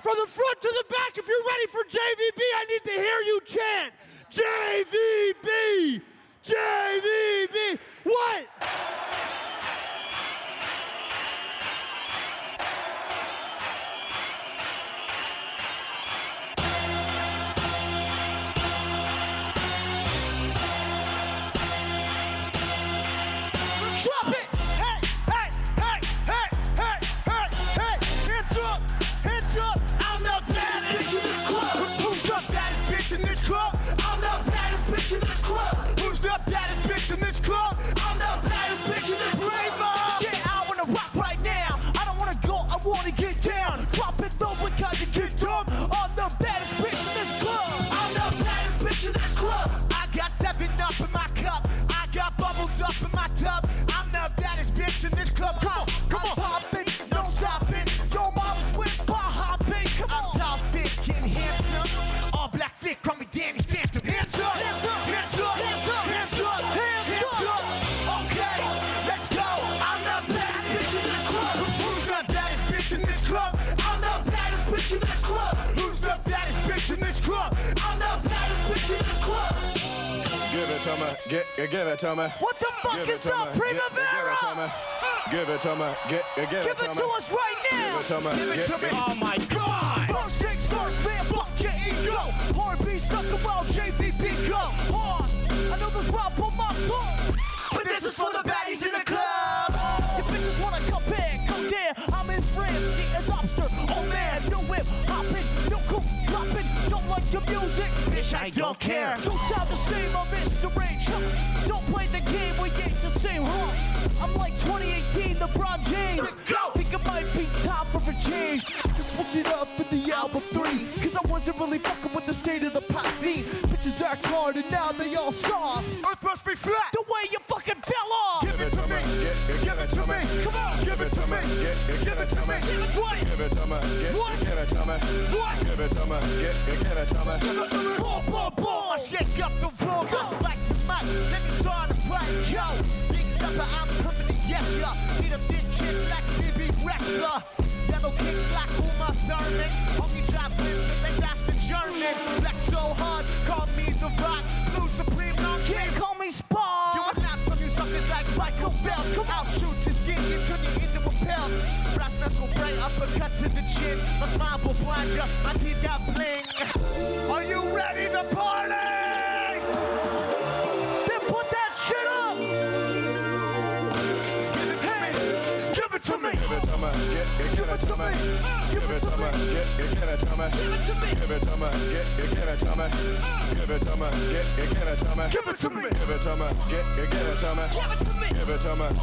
From the front to the back, if you're ready for JVB, I need to hear you chant. JVB! JVB! What? Drop it! Hey, hey, hey, hey, hey, hey, hey! Hands up! Hands up! I'm the baddest bitch in this club! Who's the baddest bitch in this club? I'm the baddest bitch in this club! Who's the baddest bitch in this club? I'm the baddest bitch in this rave mob! Yeah, I wanna rock right now! I don't wanna go, I wanna get down! Drop it though because you get dumb! I'm the baddest bitch in this club! I'm the baddest bitch in this club! I got 7 up in my cup! I got bubbles up in my tub! I'm the baddest bitch in this club! Come on! Poppin', no stopping! Your mom's with bar hopping! Come on! I'm tall, thick, and handsome! All black, thick, call me Danny Phantom! Hands up! Hands up! Hands up! Hands up! Hands up! Hands up! Okay, let's go! I'm the baddest bitch in this club! Who's the baddest bitch in this club? I'm the baddest bitch in this club! Who's the baddest bitch in this club? I'm the baddest bitch in this club! Give it to me, give it to me. What the fuck is up, Primavera? Give it to me, give it to us right now. Give it to me. Oh my God! First things first, man, fuck your ego. Hard beat stuck around JVB, go hard. I know there's rap on my tongue, but this is for the baddies in the club. Your bitches wanna come back, come there. I'm in France, eating lobster. Oh man, no whip, hopping, no cook, dropping. Don't like the music, bitch, I don't care. You sound the same, I'm Mr. Rage. Don't play the game, we ain't the same, huh? I'm like 2018, LeBron James. Go! Think it might be time for a change. To switch it up for the album 3. Cause I wasn't really fucking with the state of the pop scene. Bitches act hard and now they all saw Earth must be flat the way you fucking fell off. Give it to me, give it to me. Come on, Give it to me, give it to me. give it to me. Give it to me, What? give it to me. What? Give it to me, give it to me. Boom, boom, boom. I shake up the room. Just like the mic. Let me start a fight, yo. Big stepper, I'm permanent, yes, ya. Need a big chick like BB Wrestler. Yellow kick like Uma Thurman. Honky drop lips, they dash the German. Flex so hard, call me The Rock. Blue Supreme, no can't call me Spawn. Do a laps on you suckers like Michael Phelps. Come out, shoot your skin, you turn you into a pelt. Brass knuckle break, uppercut to the chin. My smile will blind ya, my teeth got bling. Are you ready to party? Then put that shit up! Give it to me! Give it to me, give it to me. Give it to me, give it to me. Give it to me, give it to me. Give it to me, give it to me. Give it to me! Give it to me, give it to me. Give it to me! Give it to me, give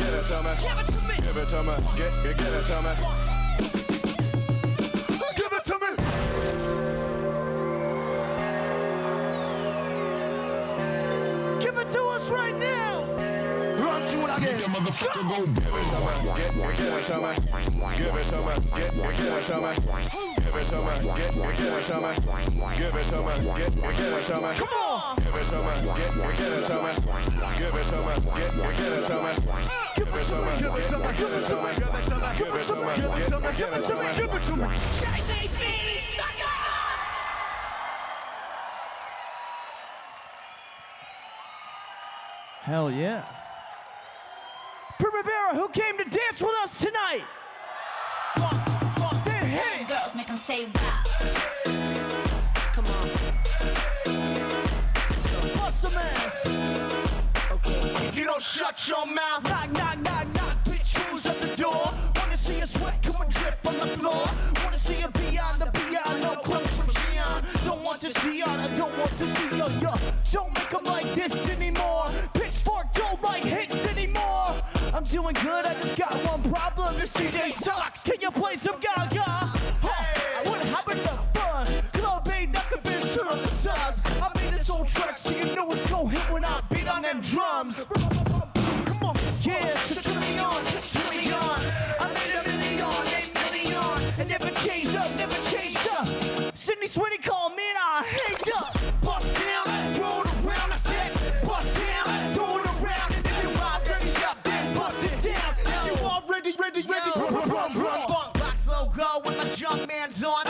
it to me. Give it to me! Give it to me, give it to me. Give it to me! Give it to us right now! Run through it again! Motherfucker go give it to me, give it to me. Give it to me, give it to me. Give it to me, give it to me. Give it to me, give it to me. Come on! Give it to me, give it to me. Give it to me, give it to me. Give it to me, give it to me. Give it to me, give it to me. Give it to me, give it to me. JVB, sucker! Hell yeah. Primavera, who came to dance with us tonight? They're hit. Girls make them say wow. Come on. Bust some ass. Okay. You don't shut your mouth. Knock, knock, knock, knock. Bitch, who's at the door? Wanna see you sweat, come and drip on the floor. Wanna see you beyond the beyond. No clothes from Gian. Don't want to see on. I don't want to see you. Don't make them like this anymore. Pitchfork don't like hits anymore. I'm doing good, I just got one problem. This DJ sucks. Can you play some Gaga? Hey, what happened to fun? Club ain't nothing, bitch, turn on the subs. I made this whole track so you know it's gon' hit when I beat on them drums. Come on, yeah, so turn me on, turn me on. I made a million, and never changed up, never changed up. Sydney Sweeney called me and I hate up. Bust down, throw it around, I said, bust down, throw it around. And if you already up, then bust it down. If you already ready, run. Box logo with my jump man's on.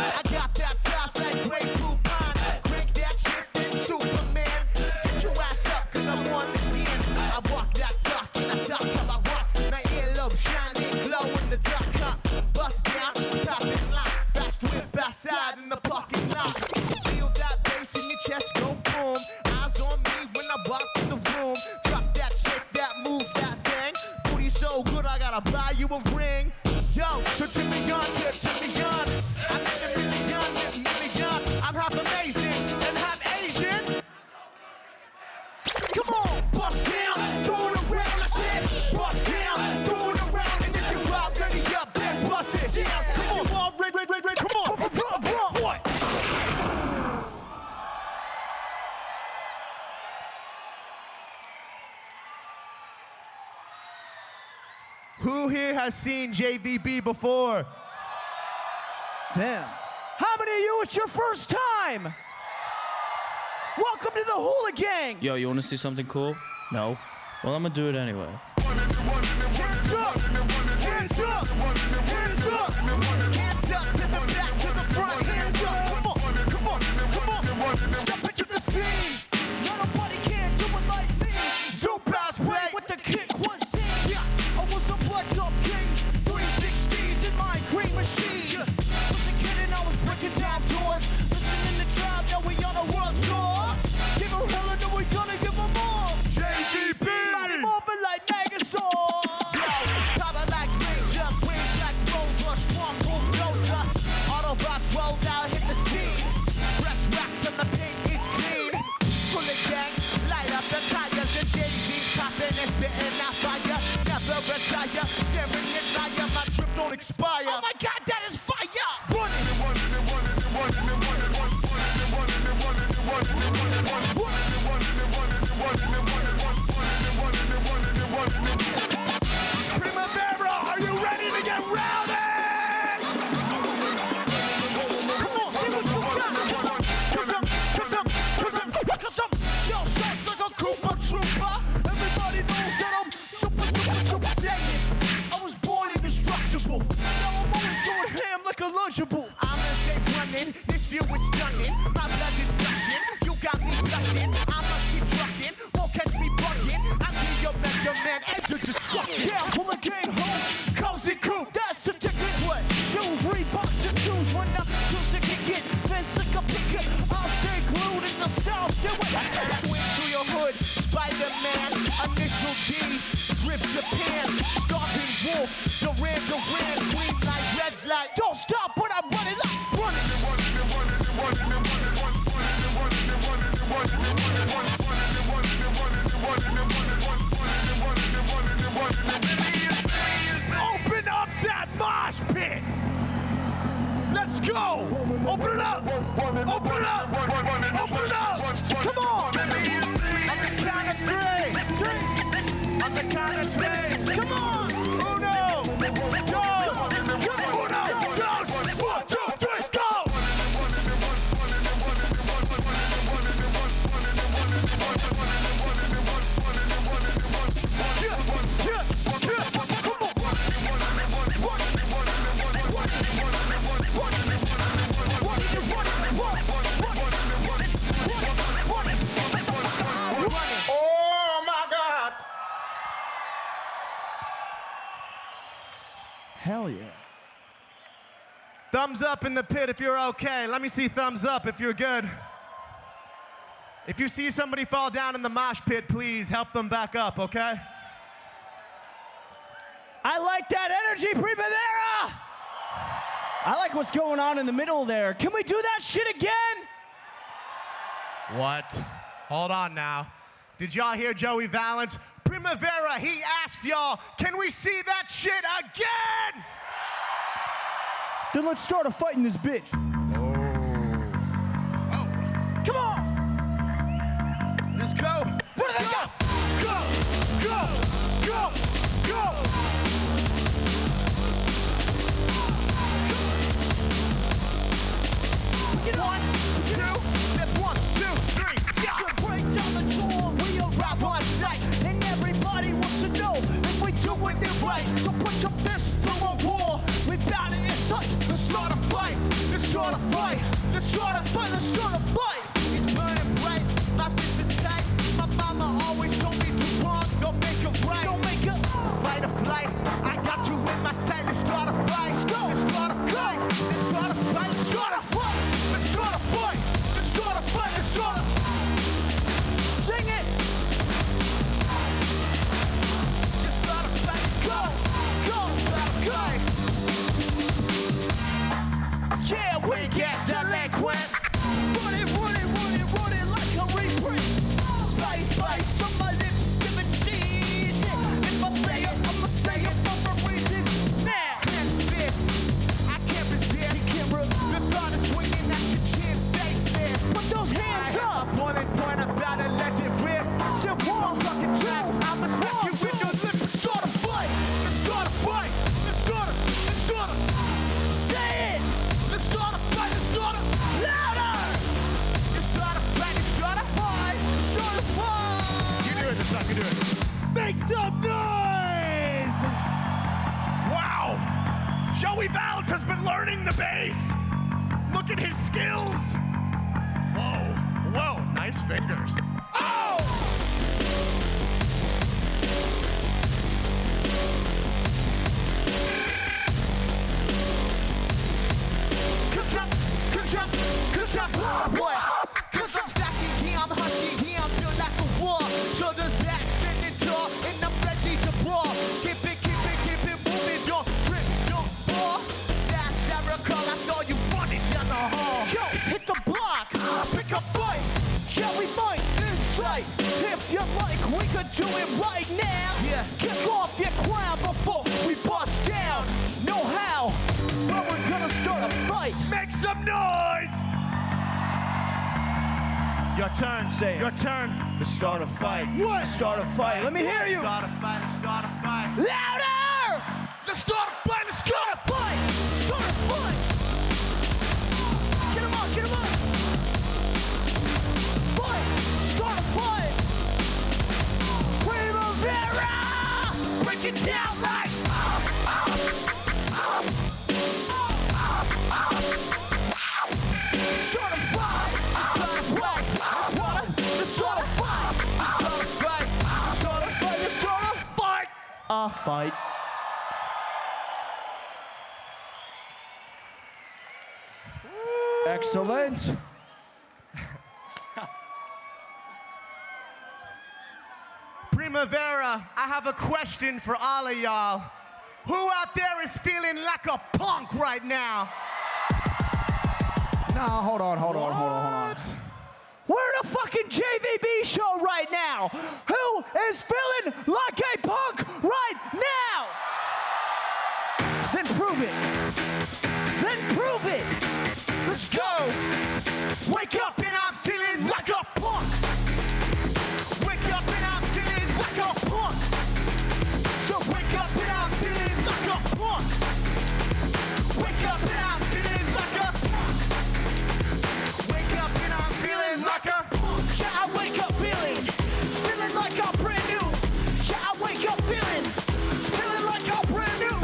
has seen JVB before? Damn. How many of you, it's your first time? Welcome to the Hula Gang. Yo, you want to see something cool? No? Well, I'm gonna do it anyway. Hands up! Hands up! Hands up! Hands up to the back, to the front. Hands up! Come on! Come on! Come on! Step into the scene. Nobody can do it like me. Zoom pass play With the kick, one scene. Yeah, I was a blood up king. 360s in my green machine. Was a kid and I was breaking down doors. Listening to tribe, now we on a world tour. Give them hell and then we gonna give them more. JVB! Light him open like Megasaur. Yo, power like Ranger, wings like Rover, strong bulldozer. Autobots roll out, hit the scene. Fresh racks on the paint, it's clean. Full of gangs, light up the tires. The JV's popping and spitting out fire. Never retire, staring at fire. My trip don't expire. Oh my God, that is fire! Primavera, are you ready to get rowdy? Come on, see what you got. Cause I'm yo, sounds like a Koopa Trooper. Everybody knows that I'm super saiyan. I was born indestructible. Now I'm always going ham like a Lunchable. I'm gonna stay running, this view is stunning. My blood is rushing, you got me blushing. I must keep trucking, won't catch me bugging. I'm your Mega Man, enter destruction. Yeah, pull a gang home. Cozy Coop, That's the ticket. What? Shoes, Reeboks, and shoes. When I choose to kick it, fence like a picket. I'll stay glued in the style, still with swing through your hood, Spider-Man, initial D, Drip Japan, Scorpion Wolf, Duran Duran, green light, red light. Don't stop when I'm running like running. Open up that mosh pit! Let's go! Open it up! Open it up! Open it up! Come on! On the count of three! On the count of three! Come on! Uno! Dos! Uno! Dos! 1, 2, 3, go! Oh my God! Hell yeah. Thumbs up in the pit if you're okay. Let me see thumbs up if you're good. If you see somebody fall down in the mosh pit, please help them back up, okay? I like that energy, Primavera! I like what's going on in the middle there. Can we do that shit again? What? Hold on now. Did y'all hear Joey Valence? Primavera, he asked y'all, can we see that shit again? Then let's start a fight in this bitch. Oh. Come on! Let's go. Let's go. Go. Go. Go. Go. One, two, that's 1, 2, 3. Yeah. So break down the door, we arrive on site, and everybody wants to know if we doing it right. So put your fists to a war. We bout it in sight. Let's start a fight. Let's start a fight. Let's start a fight. Let's start a fight. It's burning bright. My fist is tight. My mama always told me two wrongs don't make a right. Don't make it. Fight or flight. I got you in my sight. Let's start a fight. Let's go. Let's start a fight. Let's start a fight. Let's start a fight. Let's start a fight. Let's start a fight. Let's start a Sing it. Let's start a fight. Go. Go. Start a fight. Yeah, we Get delinquent. run it like a reprint. Spice, spice on my lips, giving cheese. If I say it, I'ma say it for a reason. Now, Clenched fist. I can't resist. you can't The thought of swinging at your chin. Face there. put those hands up. Boiling point. I'm about to let it rip. Sit one, fucking two. I'ma smack you with your lip and start a fight. Let's start a fight. Joey Valence has been learning the bass. Look at his skills. Whoa, whoa, nice fingers. Oh! Cause I'm stacking, yeah, I'm husky, yeah, I'm built like a wall. Shoulders back, standing tall, and I'm ready to brawl. Keep it moving, don't trip, don't fall. That's lyrical, that's all you wanted down the hall. Yo, hit the block, pick a fight. Yeah, we might insight. If you like, we could do it right now. Yeah, kick off your crown before we bust down. Know how, but we're gonna start a fight. Make some noise! Your turn, say it. Your turn. To start a fight. What? Start a fight. Let me hear you. Start a fight, let's start a fight. Louder! Let's start a fight, let's start a fight! Start a fight! Get him on, get him on! Fight! Start a fight! Primavera! Break it down like... Start a fight! Start a fight! Let's start a fight! Start a fight! Start a fight! Let's start a fight! A fight. Excellent. Primavera, I have a question for all of y'all. Who out there is feeling like a punk right now? No, hold on. We're in a fucking JVB show right now. Who is feeling like a punk right now? Then prove it. Let's go! Wake up and I'm feeling like a punk! Wake up and I'm feeling like a punk! So wake up and I'm feeling like a punk! Wake up and I'm feeling like a punk! Wake up and I'm feeling like a punk! Yeah, I wake up feeling like I'm brand new. Yeah, I wake up feeling like I'm brand new.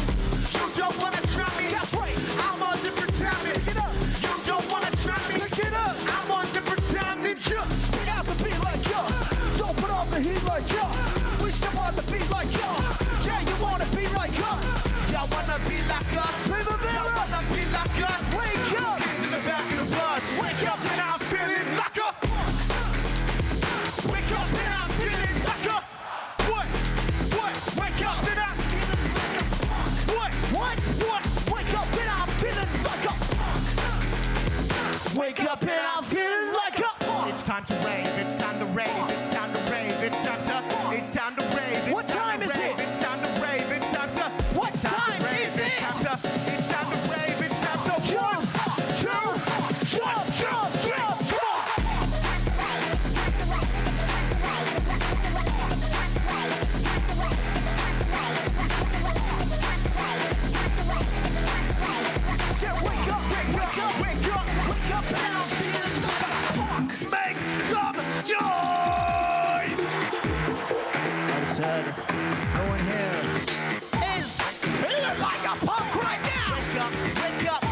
You don't wanna try me! That's right. I'm on different timing! Pick it up. You don't wanna try me! Pick it up. I'm on different timing! Pick out the beat like yo. Don't put on the heat like yo. We step on the beat like yo. Yeah, you wanna be like us. Y'all wanna be like us? Primavera. Y'all wanna be like us? Wake up. Hands in the back of the bus. Wake up and I'm feeling like a. Wake up and I'm feeling like a. What? Wake up and I'm feeling like a. What? Wake up and I'm feeling like a. Wake up and I'm feeling like a. It's time to rave. It's time to rave. It's time to rave. It's time to rave. What time is it? It's time to rave. It's time to. What time is it? It's time to rave. It's time to Jump. Come on. Say, wake up and I'm feeling like a punk. make some noise. I said, no one here is feeling like a punk right now. Wake up.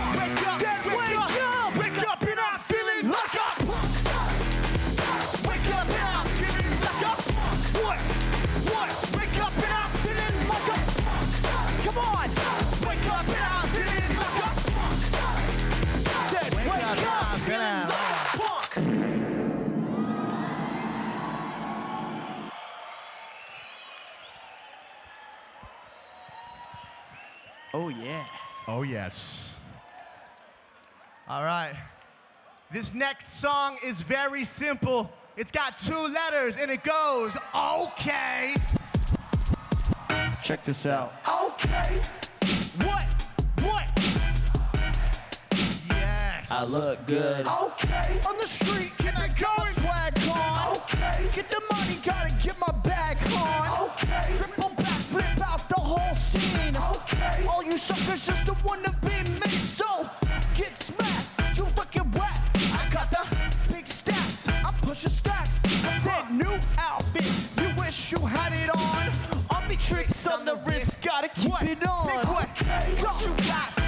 Then wake up. Wake up and I'm feeling like a punk. Wake up and I'm feeling like a punk. What? Wake up and I'm feeling like a punk. Come on. Wake up and I'm feeling like a punk. Said, wake up. Feeling like a punk. Oh yeah. Oh, yes. All right. This next song is very simple. It's got 2 letters and it goes, okay. Check this out. Okay. What? Yes. I look good. Okay. On the street, Can I go and swag on. Okay. Get the money, gotta get my bag on. Okay. Triple back, flip out the whole scene. Okay. All you suckers just don't wanna be me, so get smacked. You looking wet. I got the big stats. I'm pushing stacks. I said new outfit. You wish you had it on. On me tricks on the wrist, gotta keep it on. Think what? Go. What you got?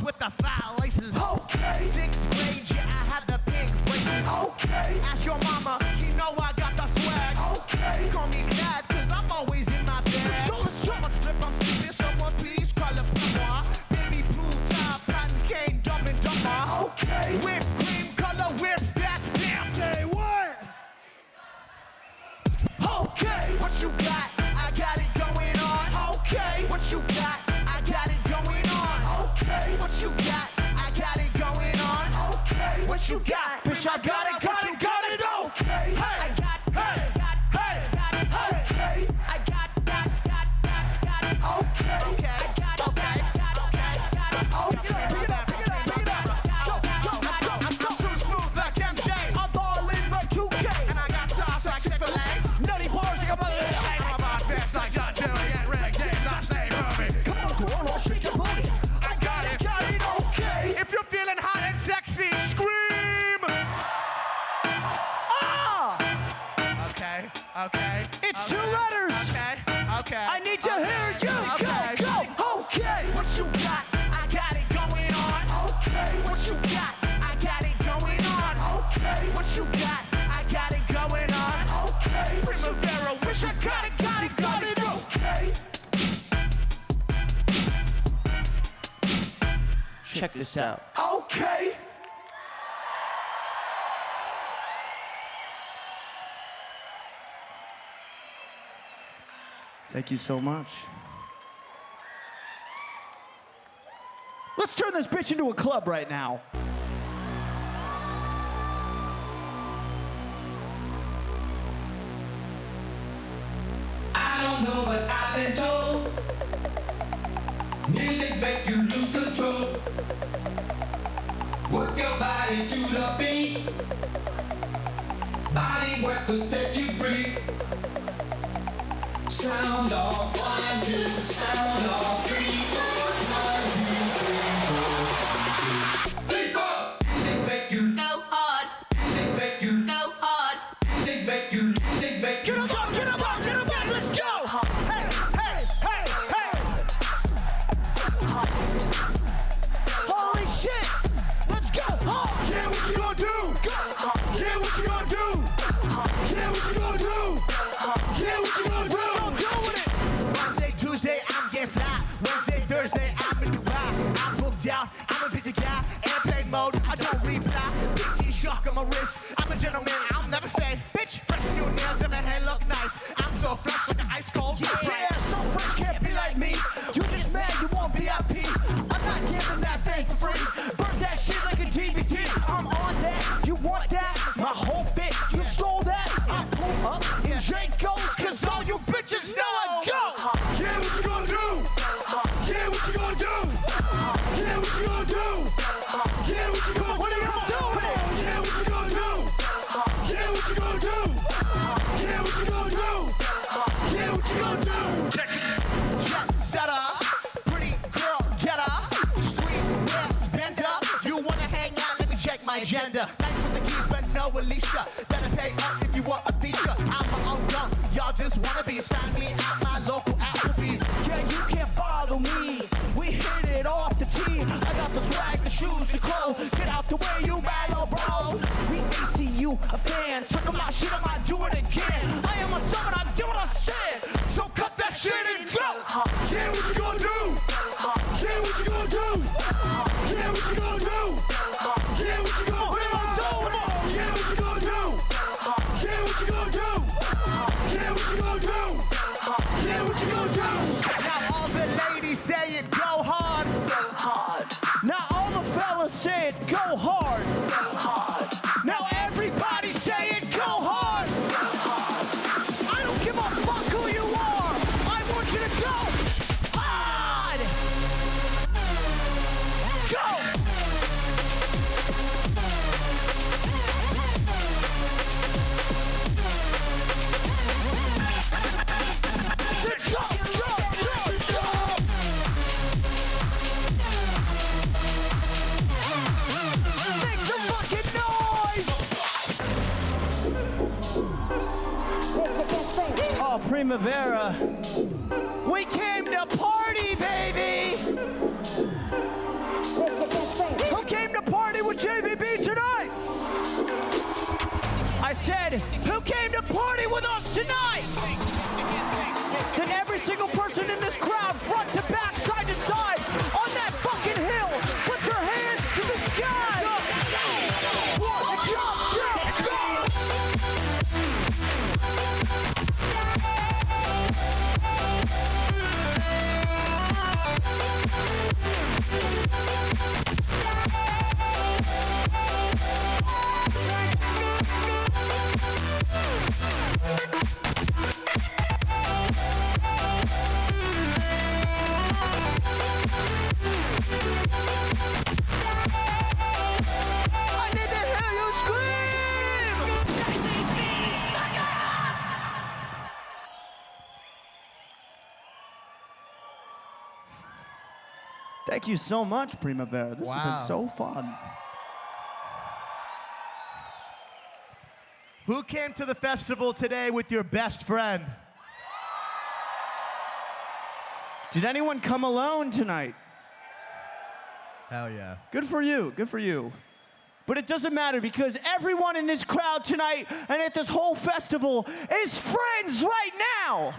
with the foul laces. Okay. 6th grade, yeah, I had the pink braces. Okay. Ask your mama, she know I got the swag. Okay. Call me glad, cause I'm always in my bag. Let's go, let's go. So much drip, I'm sleeping, someone please call it moi. Baby blue top, cotton cane, dumb and dumber. Okay. Whipped cream color whips, that's damn day. What? Okay. What you got? I got it going on. Okay. What you got? I got it going on. Okay. What you got? I got it going on. Okay. What you got? Bitch, I got it, got it, got it. Okay. Hey. I got it. Hey. Okay. I got it. Okay. Okay. I got it. Okay. Okay. Pick it up, pick it up, pick it up. I'm too smooth like MJ. I'm ballin' like 2K. And I got sauce like Chick-fil-A. Nutty bars like a mother. I'm about fast like John Terry and Red James. I say Murphy. Come on, girl, I'll shake your booty. I got it, okay. If you're feeling hot and sexy, scream. Ah! Okay, okay. It's Okay. 2 letters. Okay, okay. I need to hear you. Okay. Go. Okay. What you got? I got it going on. Okay. What you got? I got it going on. Okay. What you got? I got it going on. Okay. Primavera, wish I got it, got it, got it. Okay. Check this out. Okay. Thank you so much. Let's turn this bitch into a club right now. I don't know what I've been told. Music make you lose control. Work your body to the beat. Body work will set you free. Sound off, 1, 2, sound off, 3, 4, 1, 2, 3, 4, 1, 2, 3, 4. Music make you Go hard, music make you go hard. music make you music make you. Get 'em up, get 'em up, get 'em up, let's go! Hey, hey, hey, hey! Holy shit! Let's go! Yeah, what you gonna do? Yeah, what you gonna do? Yeah, what you gonna do? Yeah, what you gonna do? Monday, Tuesday, I'm getting fly. Wednesday, Thursday, I'm in Dubai. I'm booked out, I'm a busy guy. Airplane mode, I don't reply. Big G-Shock on my wrist. I'm a gentleman, I'll never say bitch. Fresh new nails and my hair look nice. I'm so fresh like an ice cold. Yeah, so fresh can't be like me. You just mad, you want VIP. I'm not giving that thing for free. Burn that shit like a DVD. I'm on that, you want that? My whole fit, you stole that. I pull up in Jacobs, cause all you bitches know I go. Yeah, what you gonna do? Yeah, what you gonna do? Yeah, what you gonna do? Yeah, what you gonna do? What are you gonna do? Yeah, what you gonna do? Yeah, what you gonna do? Yeah, what you gonna do? Yeah, what you gonna do? Jet setter, pretty girl getter, street reds bender. You wanna hang out? Let me check my agenda. Thanks for the keys, but no Alicia. Better pay up if you want a feature. I'm my own dumb. Y'all just wanna be sign me at my local Applebee's. Yeah, you can't follow me. We hit it off the tee. I got the swag, the shoes, the clothes. Get out the way, you mad, oh bro. We ACU a fan. Took my shit, I might do it again. I am a son, I do what I said. So cut that shit and go. Yeah, what you gonna do? Yeah, what you gonna do? Yeah, what you gonna do? Yeah, what you gonna do? Yeah, what you gonna do? Yeah, what you gonna do? Yeah, what you gonna do? Yeah, what you gonna do? Now all the ladies say it, go hard. Go hard. Now all the fellas say it, go hard. Go hard. Now everybody say it, go hard. Go hard. I don't give a fuck who you are. I want you to go hard. Go. Let's go. Make some fucking noise! Oh, Primavera. We came to party, baby! said, who came to party with us tonight? Then every single person in this crowd, front to back, side to side, on that fucking hill, put your hands to the sky. Jump, jump, jump. I need to hear you scream! Thank you so much, Primavera. This has been so fun. Who came to the festival today with your best friend? Did anyone come alone tonight? Hell yeah. Good for you, good for you. But it doesn't matter because everyone in this crowd tonight and at this whole festival is friends right now.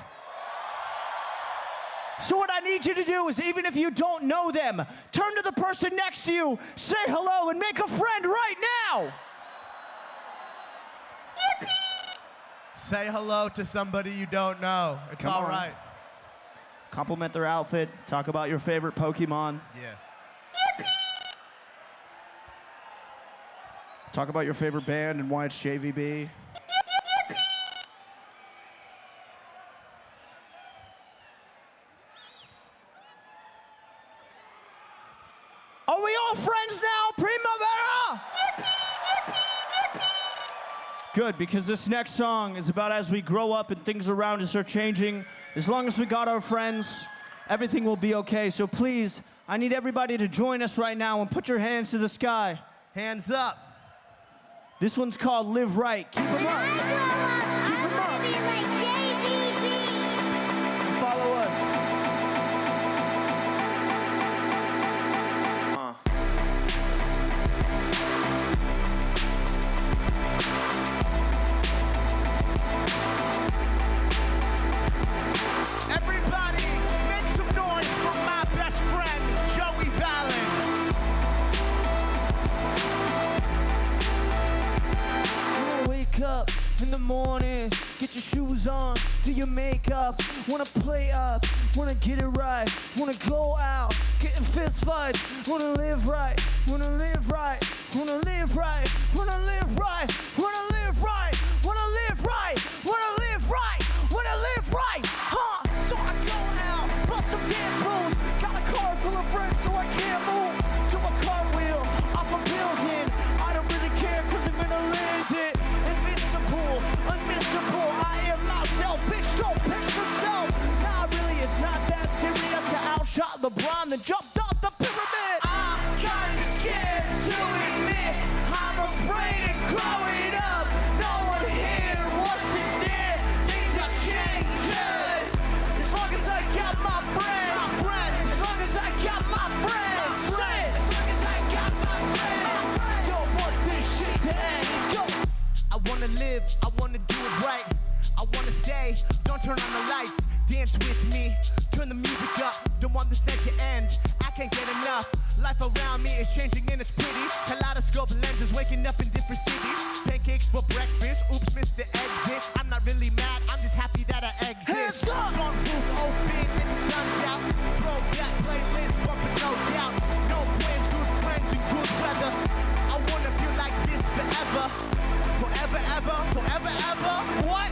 So what I need you to do is, even if you don't know them, turn to the person next to you, say hello, and make a friend right now. Say hello to somebody you don't know. It's all right. Compliment their outfit, talk about your favorite Pokemon. Yeah. Talk about your favorite band and why it's JVB. Are we all friends now, Primavera? Good, because this next song is about as we grow up and things around us are changing. As long as we got our friends, everything will be okay. So please, I need everybody to join us right now and put your hands to the sky. Hands up. This one's called Live Right. Keep 'em up. Keep 'em up. And follow us. Everybody, make some noise for my best friend, Joey Valence. Wake up in the morning, get your shoes on, do your makeup, wanna play up, wanna get it right, wanna go out, get in fist fights, wanna live right, wanna live right, wanna live right, wanna live right, wanna live right, wanna live right, wanna live right, wanna live right, huh? So I go out, bust some dance moves, got a car full of friends so I can't move, do a cartwheel off a building, I don't really care cause I'm gonna land it. Invincible, unmissable, I am myself, bitch, don't pitch yourself. Nah, really, it's not that serious. I outshot LeBron, then jumped off the pyramid. I'm kinda scared to admit, I'm afraid of growing up. No one here wants to dance, things are changing. As long as I got my friends, as long as I got my friends, as long as I got my friends, don't want this shit to end. Let's go. I wanna live, I wanna do it right. I wanna stay, don't turn on the lights. Dance with me, turn the music up. Don't want this night to end, I can't get enough. Life around me is changing and it's pretty. Kaleidoscope lenses, waking up in different cities. Pancakes for breakfast, oops, missed the exit. I'm not really mad, I'm just happy that I exist. Hands up! Sunroof open and the sun's out. Throw that playlist, bumping no doubt. No plans, good friends and good weather. I wanna feel like this forever. Forever, ever, forever, ever. What?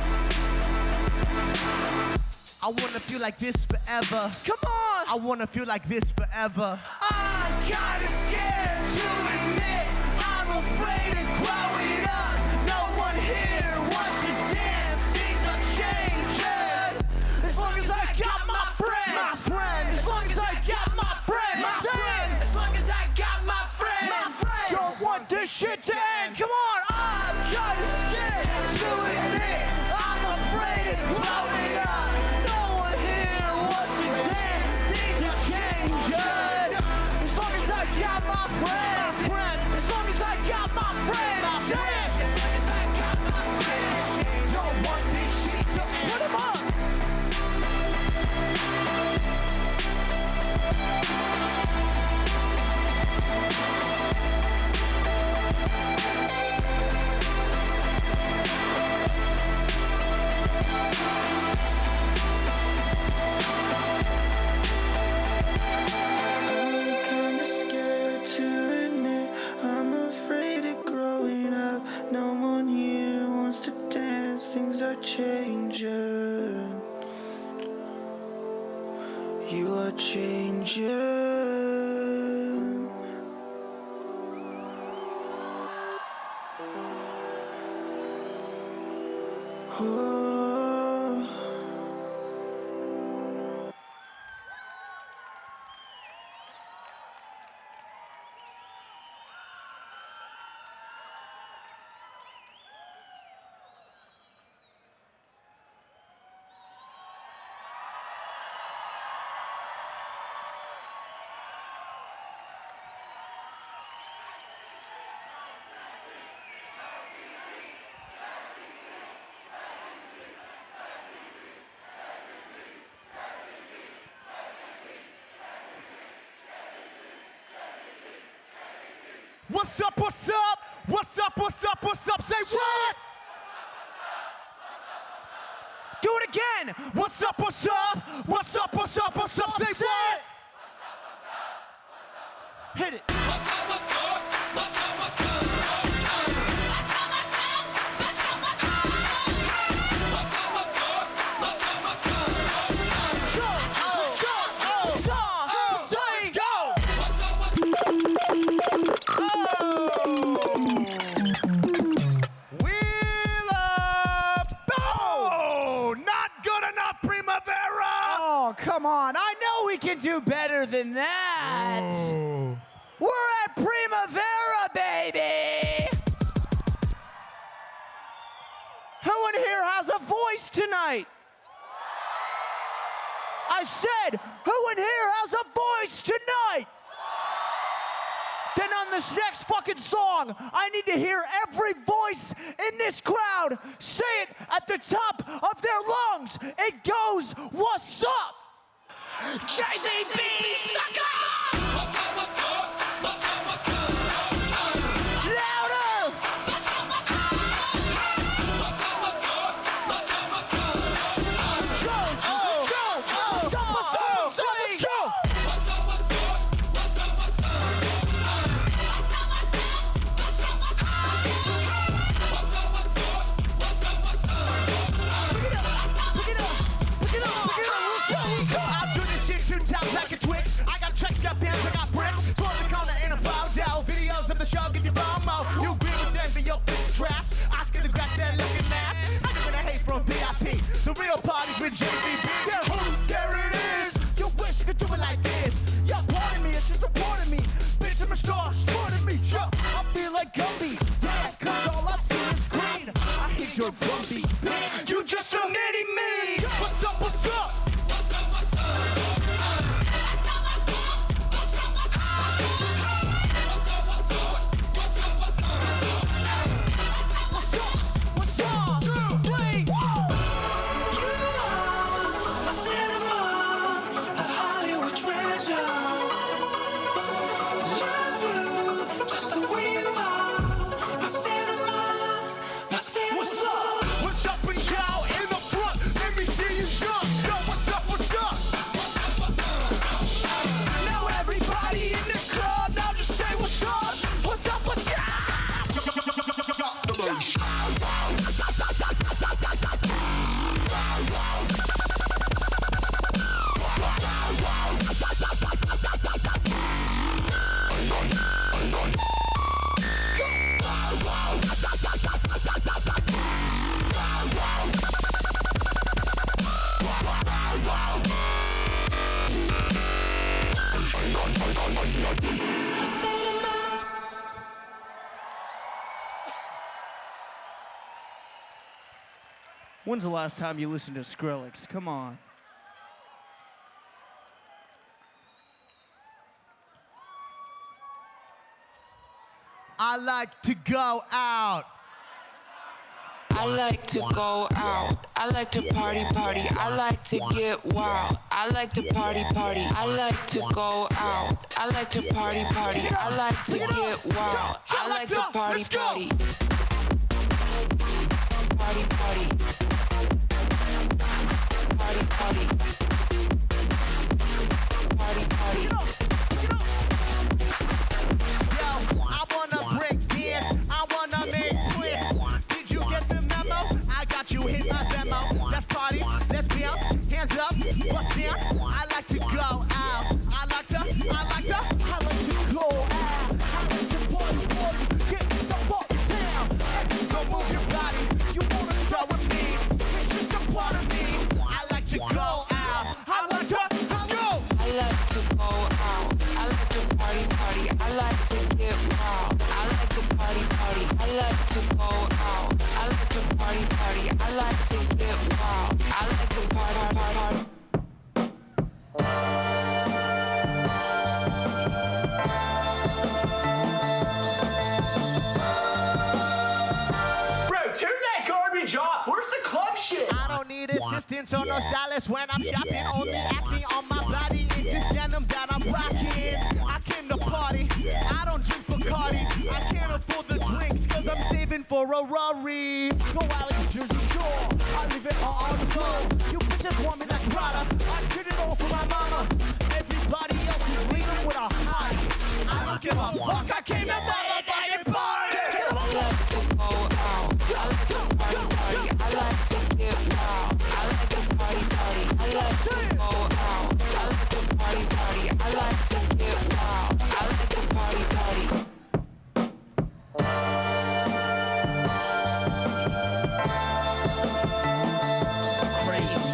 I wanna feel like this forever. Come on! I wanna feel like this forever. I'm kinda scared to admit, I'm afraid of growing up. No one here wants to dance, things are changing. As long as I got my friends, as long as I got my friends, as long as I got my friends, don't want this shit to end. Come on! I'm kinda scared to admit, I'm afraid of growing up. No one here wants to dance, things are changing. As long as I got my friends, as long as I got my friends, as long as I got my friends. changing. You are changing. Oh. What's up, what's up? What's up, what's up, what's up? Say what? Do it again. What's up, what's up? What's up, what's up, what's up? Say what? Hit it. What's up, what's up? What's up, what's up? Come on, I know we can do better than that. Oh. We're at Primavera, baby. Who in here has a voice tonight? I said, who in here has a voice tonight? Then on this next fucking song, I need to hear every voice in this crowd say it at the top of their lungs. It goes, what's up? JBB, sucker! What's up, what's up? What's up, what's up? Louder! What's up, what's up? What's up, what's up? What's up, what's up? Go! What's up, what's up? What's up, what's up? The real parties with JBB. Yeah, there it is. You wish you could do it like this. You're part of me, it's just a part of me. Bitch, I'm a star, part of me. Yo, I feel like Gumby. Yeah, cause all I see is green. I hate your drumbeat. You just a mini me. What's up, what's up? What's up, what's up? When's the last time you listened to Skrillex? Come on. I like to go out. I like to go out. I like to party. I like to get wild. I like to party. I like to go out. I like to party. I like to get wild. I like to party. Party. Yo, I wanna break dance. I wanna make quick. Did you get the memo? I got you, hit my demo. to go out. I like to party, party. I like to get wild. I like to party, party. Bro, turn that garbage off. Where's the club shit? I don't need assistance or no stylist when I'm shopping. Only acting on my body is this denim that I'm rocking. I came to party. I don't drink Bacardi. I can't afford the drinks cause I'm saving for a Rari. So Alex, Jersey Shore. I leave it all on the floor. You bitches want me like Prada. I did it all for my mama. Everybody else is leaving with a hottie. I don't give a fuck. I came to motherfucking party. I like to go out. I like to party, party. I like to get wild. I like to party, party. I like to go out. I like to party, party. I like to get wild. I like to party, party. Crazy.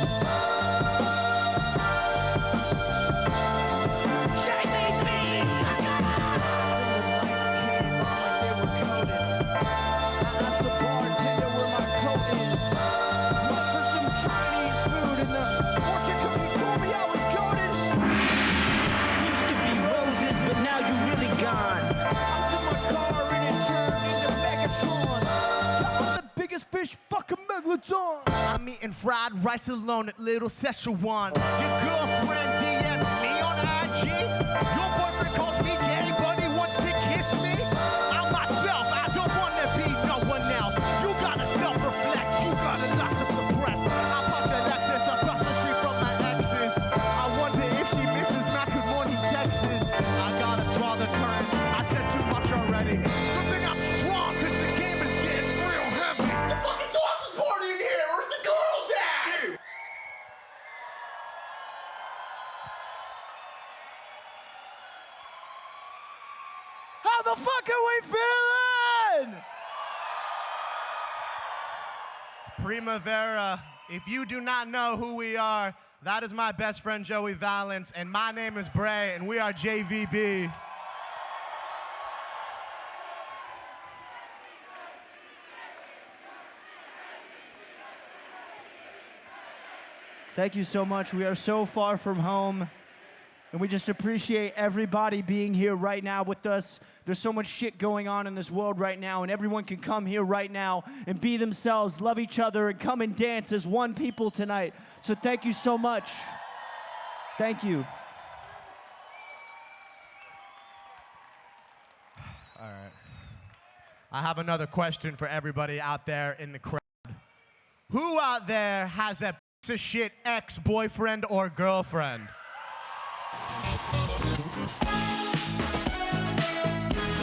Used to be roses, but now you really gone. Fish fucking megalodon. I'm eating fried rice alone at Little Szechuan. Your girlfriend DM'd me on IG. Your boyfriend calls me gay, but he wants to kiss me. I'm myself, I don't want to be no one else. You gotta self-reflect, you got a lot to suppress. I pop the Lexus across the street from my exes. I wonder if she misses my good morning Texas. I gotta draw the curtain, I said too much already. Good thing I'm strong, cause the game is getting real heavy. The fucking sausage party in here. Where's the girls at? Dude. How the fuck are we feeling? Primavera, if you do not know who we are, that is my best friend Joey Valence, and my name is BRAE, and we are JVB. Thank you so much. We are so far from home, and we just appreciate everybody being here right now with us. There's so much shit going on in this world right now, and everyone can come here right now and be themselves, love each other, and come and dance as one people tonight. So thank you so much. Thank you. All right. I have another question for everybody out there in the crowd. Who out there has a piece of shit ex-boyfriend or girlfriend?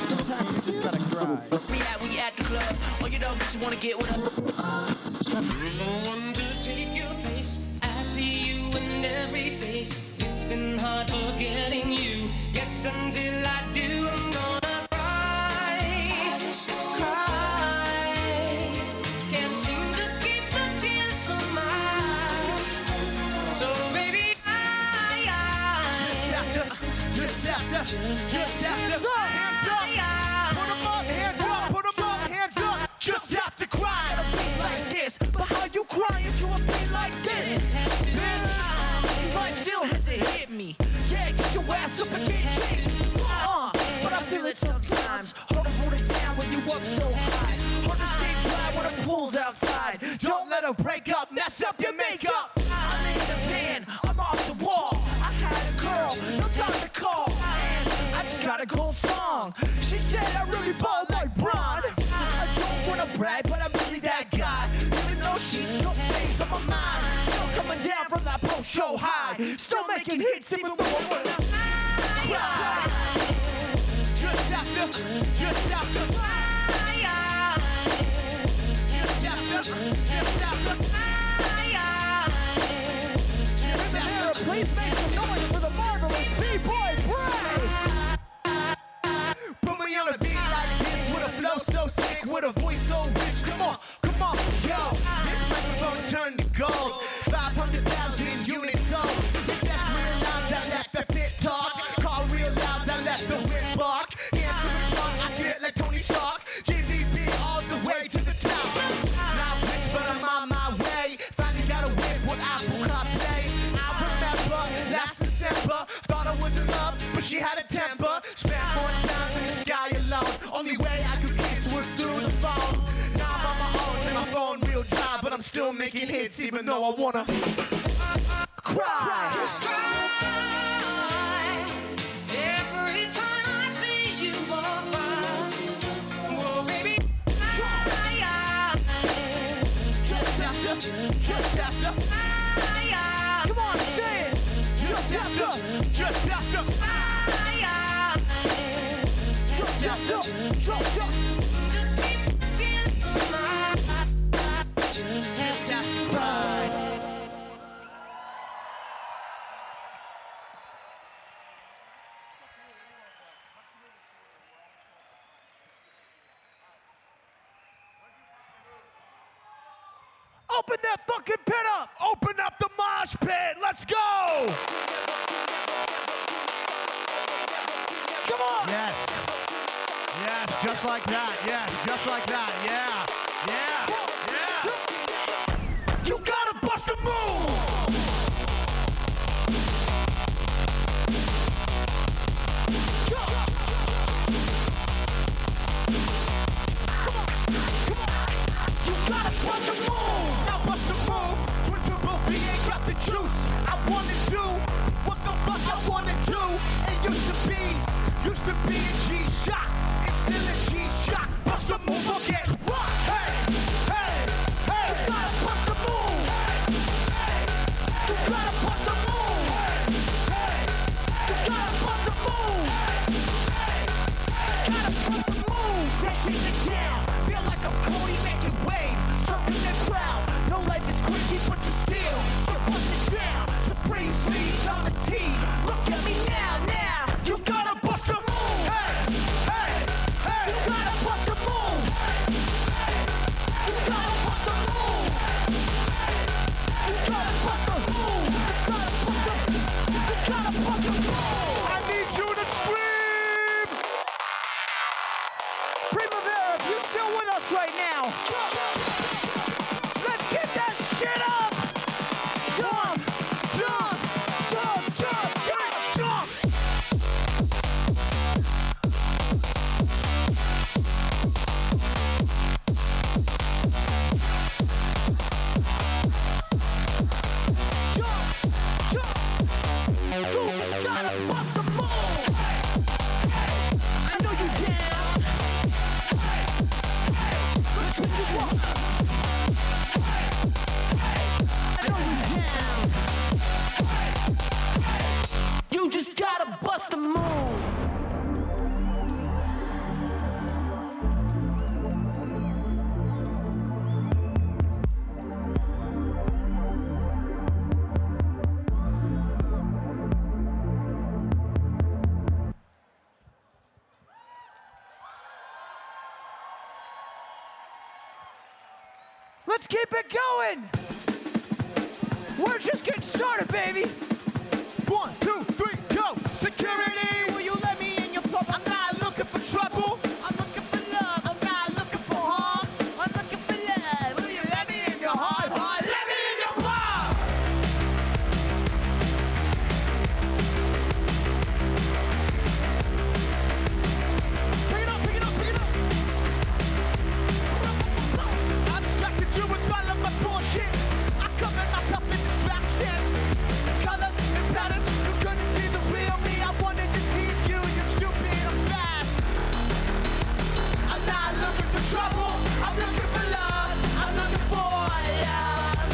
Sometimes you just gotta cry. We at the club. Oh, you know, just wanna get with us. There's no one to take your place. I see you in every face. It's been hard forgetting you. Yes, until I do, I'm gonna cry. I just cry. Can't seem to keep the tears from my eyes. So baby, Just have to, hands up, put 'em up, hands up, just have to cry. like this, but how you crying to a beat like this? Bitch, cause life still hasn't hit me. Yeah, get your ass up and get kicked. But I feel it sometimes. Hard to hold it down when you up so high. Hard to stay dry when the pool's outside. Don't let 'em break up, mess up your makeup. I'm in the van, I'm off the wall. I had a girl, no time to call. And I just got a gold song. She said I really ball like Bron. I don't wanna brag, but I'm really that guy. Even though she's still stays on my mind. Still coming down from that post-show high. Still making hits even when I wanna cry. Just have to cry. Just have to cry. Please make some noise for the marvelous B-boy BRAE. Put me on a beat like this with a flow so sick, with a voice so rich. Come on, yo. This microphone turned to gold. 500,000 units sold. Success real loud, I let the fit talk. Call real loud, I let the whip bark. Answer the song, I get like Tony Stark. real job, but I'm still making hits even though I wanna cry. Every time I see you walk by, oh baby, Just after. Come on, say it. Just after. Just after. Just after. Open that fucking pit up! Open up the mosh pit! Let's go! Come on! Yes. Yes, just like that. Yes, just like that. Yeah. You gotta bust a move! You gotta bust a move! Now bust a move! Twin Turbo B ain't got the juice. I wanna do what the fuck I wanna do. It used to be a G-Shock. It's still a G-Shock. Bust a move or get rocked. Hey! You gotta bust a move! You gotta bust a move! You gotta bust a move! Gotta bust a move! That shit is down. Feel like I'm Cody making waves. Surfing the crowd. No life is crazy, but you still bust it down. Supreme sleeves on the team. Look at me now. You gotta bust a move. Hey. You gotta bust a move. You gotta bust a move. You gotta bust a move. You gotta bust a move. I need you to scream. Primavera, if you're still with us right now, let's get that shit up. Jump. You just gotta bust a move. I know you down. Let's hit this one. I know you down. You just gotta bust a move. Let's keep it going. We're just getting started, baby. 1, 2, 3, go. Security, will you let me in your pub? I'm not looking for trouble. I'm looking for love. I'm not looking for harm. I'm looking for love. Will you let me in your heart? Let me in your pub. Pick it up. I distracted you with all of my bullshit. I covered myself in distractions. Colors and patterns, you couldn't see the real me. I wanted to tease you, you're stupid, I'm fast. I'm not looking for trouble, I'm looking for love. I'm looking for love.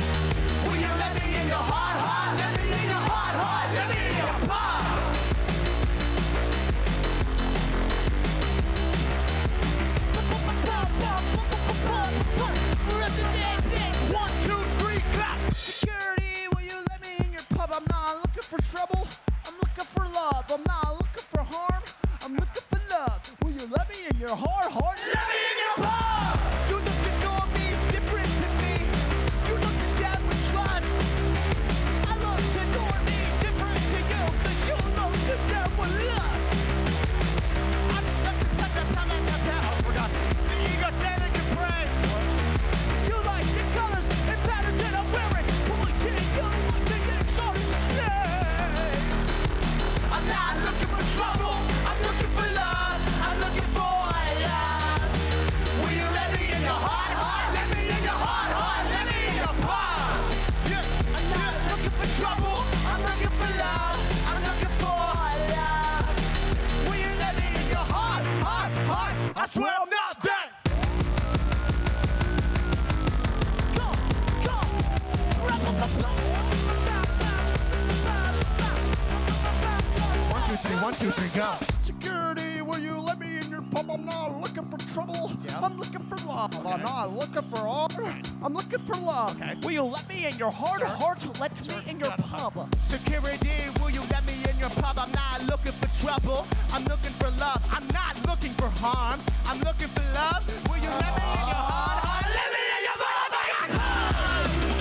stupid, go. Security, will you let me in your pub? I'm not looking for trouble. I'm looking for love. I'm not looking for honor. I'm looking for love. Will you let me in your heart? Sir? Heart, let me in your pub. Security, will you let me in your pub? I'm not looking for trouble. I'm looking for love. I'm not looking for harm. I'm looking for love. Will you let me in your heart? Let me in your motherfucking heart! Let me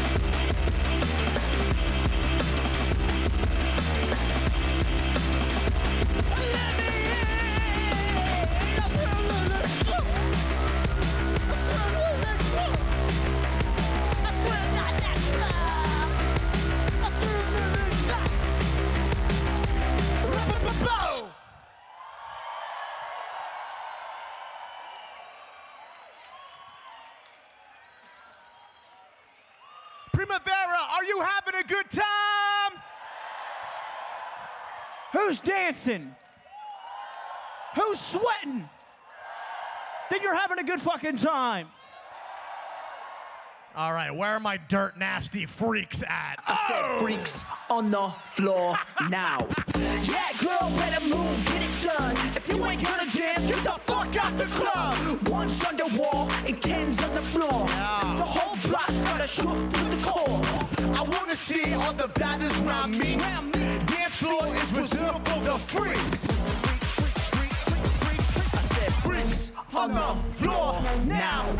Primavera, are you having a good time? Who's dancing? Who's sweating? Then you're having a good fucking time. All right, where are my dirt nasty freaks at? I said freaks on the floor now. Yeah, girl, better move, get it done. If you ain't gonna dance, get the fuck out the club. One's on the wall and 10's on the floor. The whole block's gotta shook to the core. I wanna see all the baddest around me. Dance floor is reserved for the freaks. I said freaks on the floor now.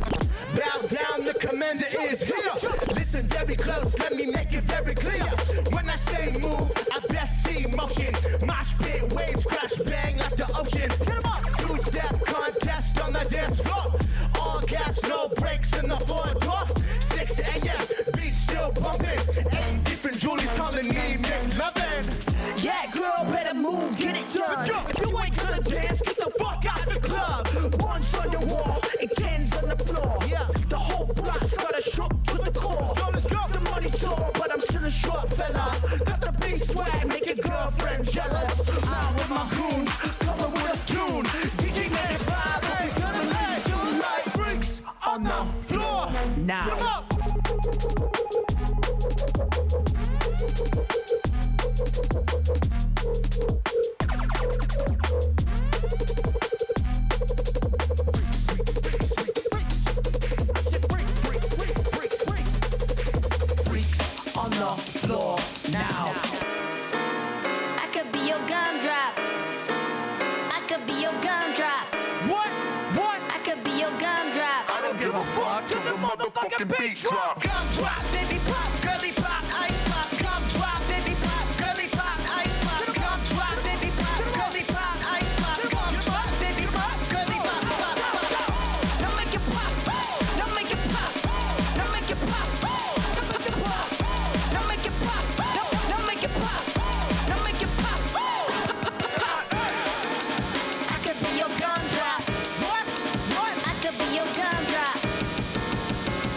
Bow down, the commander is here. Listen very close, let me make it very clear. When I say move, I best see motion. Mosh pit, waves crash, bang like the ocean. Two-step contest on the dance floor. All gas, no brakes in the four-door. 6 a.m., beat still pumping. 8 different Julies calling me McLovin. Yeah, girl, better move, get it done. If you ain't gonna dance, get the fuck out the club. One's on the wall and 10's on the floor. The whole block's got a shook to the core. Let's go. The money tall, but I'm still a short fella. Got the big swag, make your girlfriend jealous. I'm with my goons, coming with a tune. DJ Man vibe, we're gonna let you like freaks on the floor now. On the floor now. I could be your gumdrop. I could be your gumdrop. What? I could be your gumdrop. I don't give a fuck till the motherfucking beat drop. Gumdrop, baby pop, girly pop, ice pop. Gumdrop, baby pop, girly pop, ice pop. Gumdrop, baby pop, girly pop, ice pop. Gumdrop, baby pop, girly pop, pop, pop. Now make it pop, now make it pop, now make it pop, now make it pop, now make it pop, now make it pop, now make it pop. I could be your gumdrop. What? I could be your gumdrop.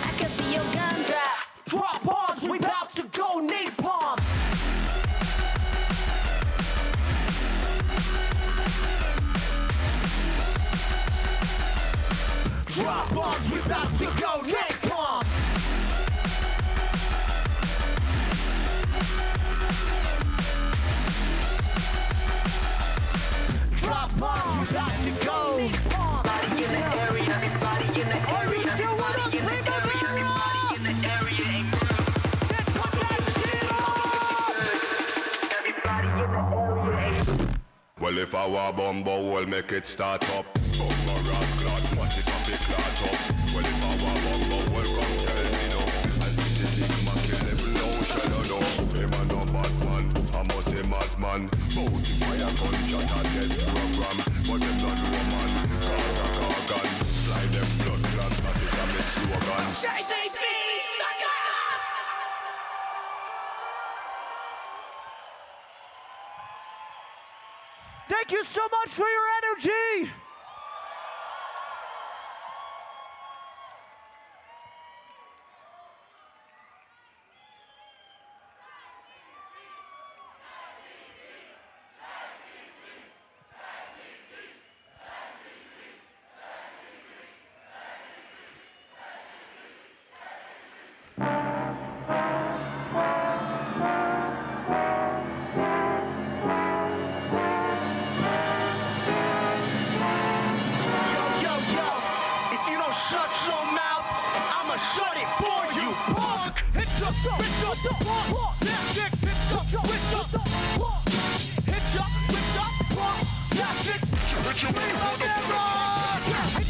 I could be your gumdrop. Drop bombs, we about to go napalm. Drop bombs, we about to go napalm. Drop bombs, we about to go. Everybody in the area, everybody in the Are you area, still with us, everybody in the area, everybody in the area ain't good. Let's put that shit on. Everybody in the area ain't good. Well, if I were bumbo, we'll make it start up. Bumbo rascal, what it up, it clot up. Well, if I were bumbo, well, come tell me no. I see the big man kill level, no shadow, no. Him a no bad man, I must say madman. Bout if I a gunshot and dead program. But them not woman, car gun. Fly them blood clot, not it a miss slogan. JDB, sucker! Thank you so much for your energy. Hit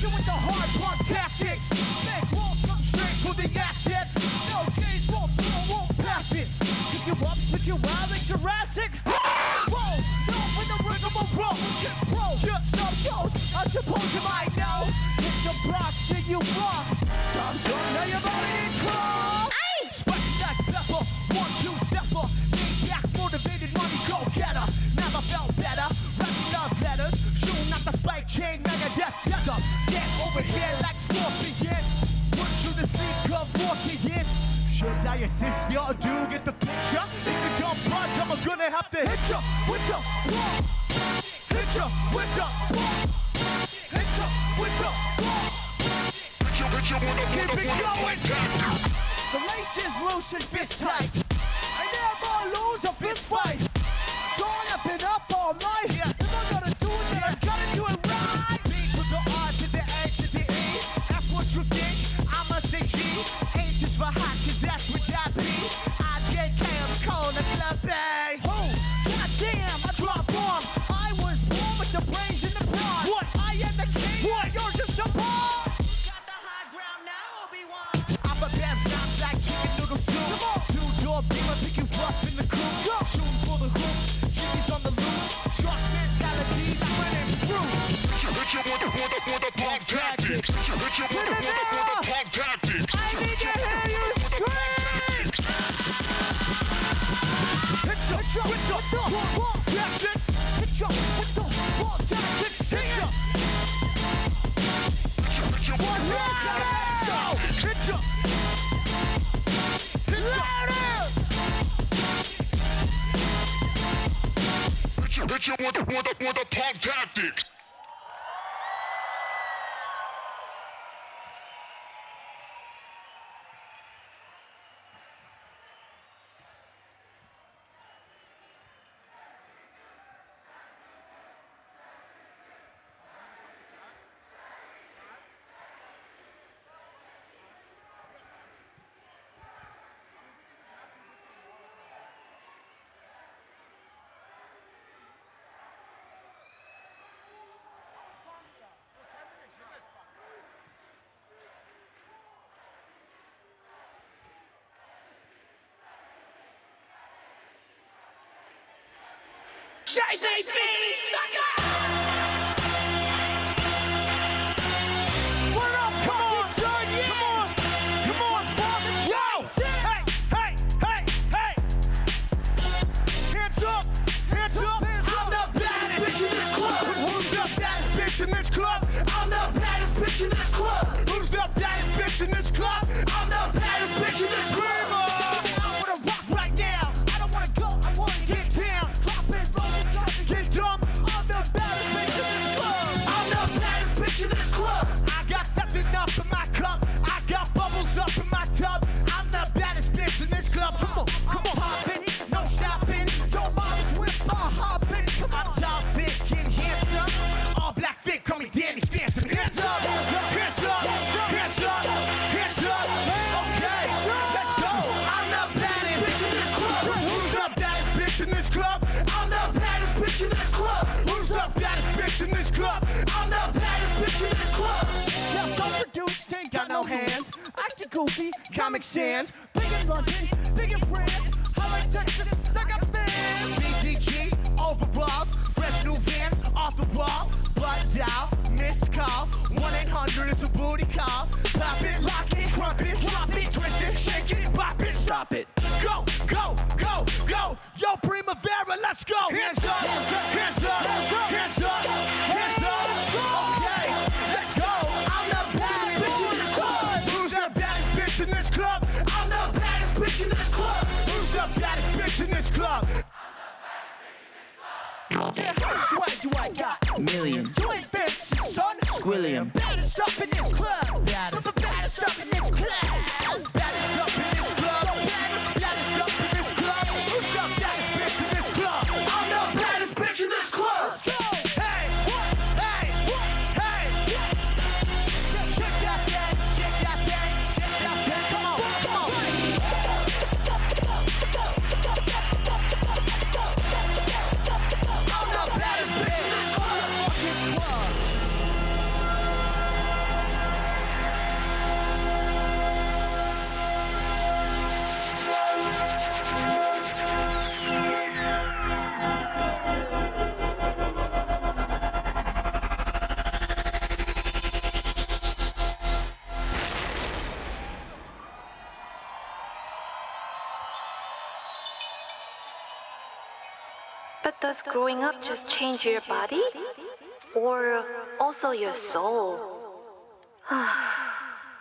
you with the hard punk tactics. Make walls come straight for the assets. No gaze won't pass it. Pick you up, spit you out like Jurassic. Whoa, no, with the rigmarole. Bro, just no toes. I suppose you might know. Hit the block, till you rock. Time's gone, now you're running in club. Spicy like pepper, 1-2-stepper. Maniac, motivated, money go-getter. Never felt better. Writing love letters. Shooting out the spike chain, mega death desert. Get over here like Scorpion. Put you to sleep, come walking in. Should I assist you or do you get the picture? If you don't budge, I'm gonna have to hit you with the wall. Hit you with the wall. Hit you with the wall. Keep it going. The lace is loose and fist tight. I never lose a fist fight. So I've been up all night. If I'm gonna do it, then I gotta do it right. B to the R to the A to the E. That's what you think. I'ma say G. Ain't just for hot, cause that's what I be. IJK, I'm cold, that's love bay. Oh, goddamn, I drop bombs. I was born with the brains in the prod. What? I am the king. What? You're just a pawn. Got the high ground now, Obi-Wan. I'm a bam bounce like chicken noodle soup. Two-door beamer, pick you up in the coupe. Shooting for the hoop, Jimmy's on the loose. Shark mentality, like my name's Bruce. Hit you with the pump tactics. Hit you with the pump tactics. I need to hear you scream. Hit you with the pump tactics. Hit you with the pump tactics. Hit you. One more time, let's go. Hit you. Louder. Hit you with the pump tactics. JZB, sucker! What up? Come on, John, yeah! Come on, father! Yo! Hey! Hands up! Hands up! I'm the baddest bitch in this club. Who's the baddest bitch in this club? I'm the baddest bitch in this club. Who's the baddest bitch in this club? I'm the baddest bitch in this club. I wanna rock right now. I don't wanna go, I wanna get down. Drop it, roll it, get dumb. I'm the baddest bitch in this club. I'm the baddest bitch in this club. I got something up in my cup. I got bubbles up in my tub. I'm the baddest bitch in this club. Come on, hoppin', no stopping. Don't bother with hopping. I'm tall, big, and handsome. All black fit, call me Danny Phantom. Hands up, hands up, hands up, hands up. Okay, let's go. I'm the baddest bitch in this club. Who's the baddest bitch in this club? I'm the baddest bitch in this club. Who's the baddest bitch in this club? I'm the baddest bitch in this club. Yeah, so produced, ain't got no hands. Acting goofy, Comic Sans. Big in London, big in France. I like Texas, I got fans. BDG, overalls, fresh new vans, off the wall. Blood dial, missed call. 1-800, it's a booty call. Pop it, lock it, crump it, drop it, twist it, shake it, pop it, stop it. Go, go, go, go. Yo, Primavera, let's go. Hands up, hands up, hands up, hands up. Okay, let's go. I'm the baddest bitch in this club. Who's the baddest bitch in this club? I'm the baddest bitch in this club. Who's the baddest bitch in this club? Yeah, how much swag do I got? Millions. You ain't fancy, son. Squillion. Baddest stuff in this club. Baddest stuff in this club. Baddest stuff in this club. Baddest stuff in this club. Who's the baddest bitch in this club? I'm the baddest bitch in this club. Let's go. Hey, hey, hey. Shake that thing, shake that thing, shake that thing. Come on, come on. But does growing up just change your body? Or also your soul?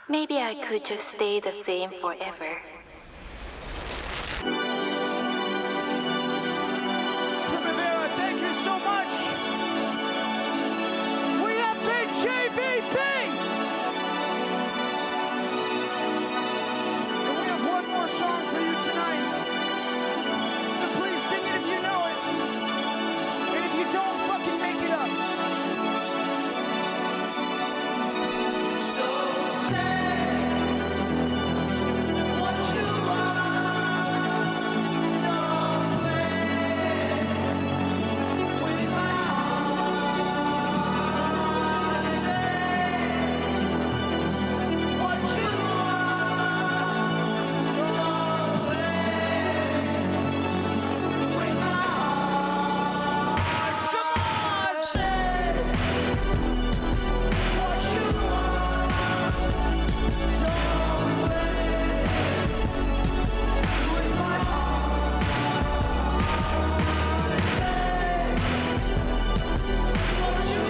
Maybe I could just stay the same forever. Primavera, thank you so much. We have been JVP. And we have one more song for you tonight. So please sing it if you know it. And if you don't, fucking make it up. So say what you want. Don't play with my heart. Say what you want. Don't play with my heart. Come on, say what you want. Don't play with my heart. Say what you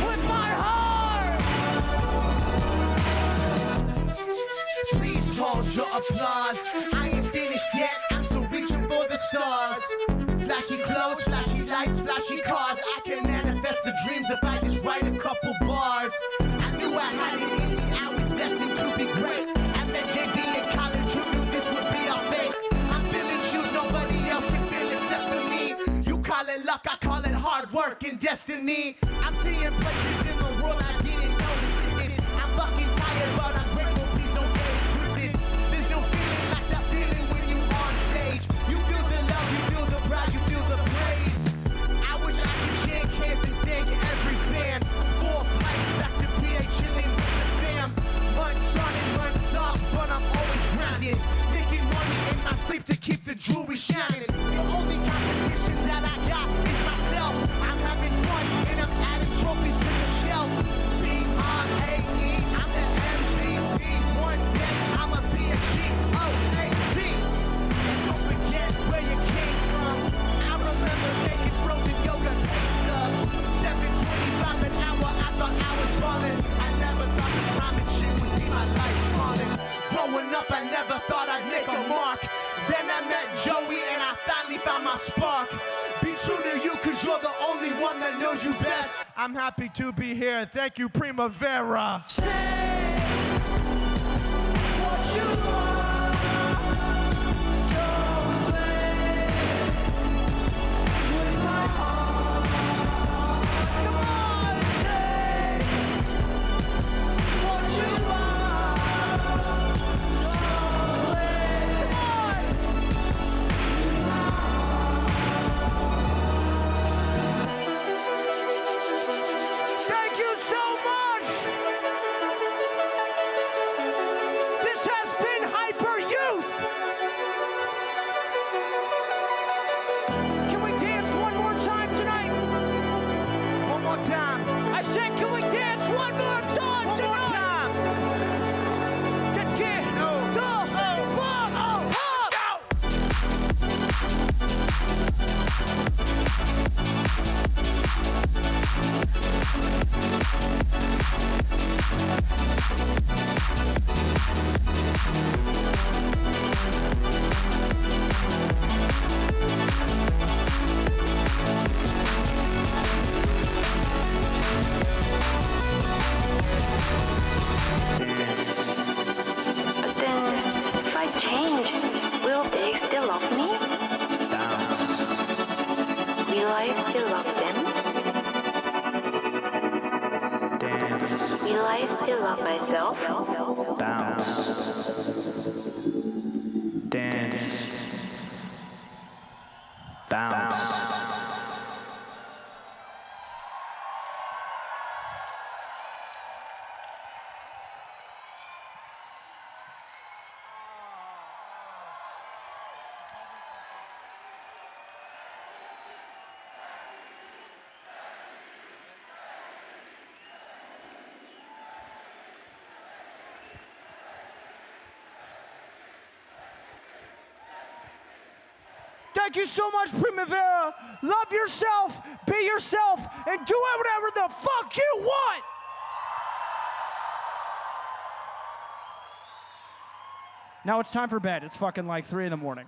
With my heart. Please hold your applause. I ain't finished yet. I'm still reaching for the stars. Flashy clothes, flashy lights, flashy cars. I can manifest the dreams if I just write a couple bars. I knew I had it in me. I was destined to be great. I met JB in college. Who knew this would be our fate? I'm feeling shoes nobody else can feel except for me. You call it luck, I call it hard work and destiny. I'm seeing places in the world I didn't know existed. I'm fucking tired, but I'm grateful. Please don't get it twisted. There's no feeling like that feeling when you on stage. You feel the love, you feel the pride, you feel the praise. I wish I could shake hands and thank every fan. 4 flights back to PA, chilling with the fam. Months on and months off, but I'm always grounded. Making money in my sleep to keep the jewelry shining. The only competition that I got is myself. I'm having fun and I'm adding trophies to the shelf. B-R-A-E, I'm the MVP. One day I'ma be a G-O-A-T. And don't forget where you came from. I remember making frozen yoga cake stuff. 7.25 an hour, I thought I was ballin'. I never thought this rhyming shit would be my life calling. Growing up, I never thought I'd make a mark. Then I met Joey and I finally found my spark. Be true to you, cause you're the only one that knows you best. I'm happy to be here. Thank you, Primavera. say what you want. Don't play with my heart. Come on, say what you want. Don't play. Come on. Thank you so much. This has been Hyper Youth. Can we dance one more time tonight? One more time. I said, can we dance one more time One more tonight? time. Get No. go, fuck, fuck. But then, if I change, will they still love me? Will I still love them? Will I still love myself? Thank you so much, Primavera. Love yourself, be yourself, and do whatever the fuck you want. Now it's time for bed. It's fucking like 3 in the morning.